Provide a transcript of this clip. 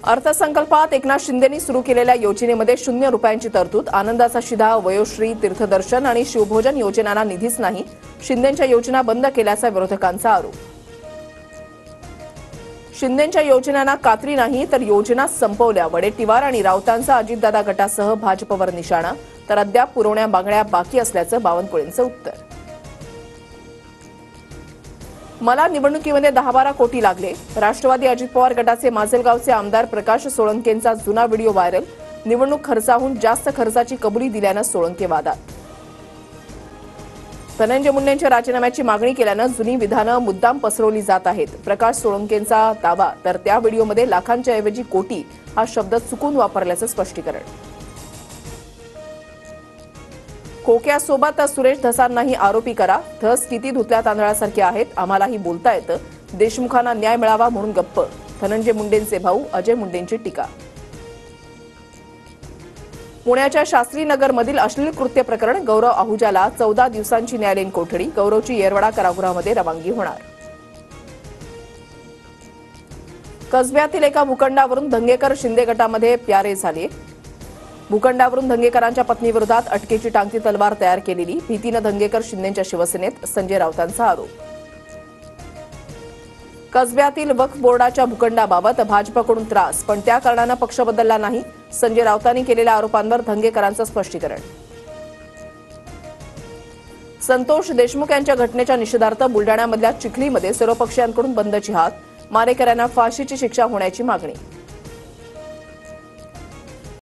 अर्थसंकल्पात एकनाथ शिंदेंनी सुरू केलेल्या योजनेमध्ये 0 रुपयांची तरतूद, आनंदाचा शिधा, वयोश्री, तीर्थदर्शन आणि शिवभोजन योजनांना निधीच नाही. शिंदेंच्या योजना बंद केल्याचा विरोधकांचा आरोप. शिंदेंच्या योजनांना कात्री नाही तर योजना संपवल्या. वडेट्टीवार आणि राऊतांचा अजितदादा गटासह भाजपवर निशाणा, तर अद्याप पुरवण्या मागण्या बाकी असल्याचं बावनकुळेंचं उत्तर. मला निवडणुकीमध्ये 10-12 कोटी लागले. राष्ट्रवादी अजित पवार गटाचे माजलगावचे आमदार प्रकाश सोळंकेंचा जुना व्हिडिओ व्हायरल. निवडणूक खर्चाहून जास्त खर्चाची कबुली दिल्यानं सोळंके वादात. धनंजय मुंडेंच्या राजीनाम्याची मागणी केल्यानं जुनी विधानं मुद्दाम पसरवली जात आहेत. प्रकाश सोळंकेंचा दावा, तर त्या व्हिडिओमध्ये लाखांच्या ऐवजी कोटी हा शब्द चुकून वापरल्याचं स्पष्टीकरण. खोक्यासोबत सुरेश धसांनाही आरोपी करा. धस किती धुतल्या तांदळासारखे आहेत, आम्हालाही बोलता येतं. देशमुखांना न्याय मिळावा म्हणून गप्प. धनंजय मुंडेंचे भाऊ अजय मुंडेंची टीका. पुण्याच्या शास्त्रीनगरमधील अश्लील कृत्य प्रकरण, गौरव आहुजाला 14 दिवसांची न्यायालयीन कोठडी. गौरवची येरवडा कारागृहामध्ये रवानगी होणार. कसब्यातील एका भूखंडावरून धंगेकर शिंदे गटामध्ये प्यारे झाले. भूखंडावरून धंगेकरांच्या पत्नीविरोधात अटकेची टांगती तलवार तयार केलेली. भीतीनं धंगेकर शिंदेंच्या शिवसेनेत, संजय राऊतांचा आरोप. कसब्यातील वक्फ बोर्डाच्या भूखंडाबाबत भाजपकडून त्रास, पण त्या कारणानं पक्ष बदलला नाही. संजय राऊतांनी केलेल्या आरोपांवर धंगेकरांचं स्पष्टीकरण. संतोष देशमुख यांच्या घटनेच्या निषेधार्थ बुलडाण्यामधल्या चिखलीमध्ये सर्वपक्षीयांकडून बंदची हाक. मारेकऱ्यांना फाशीची शिक्षा होण्याची मागणी.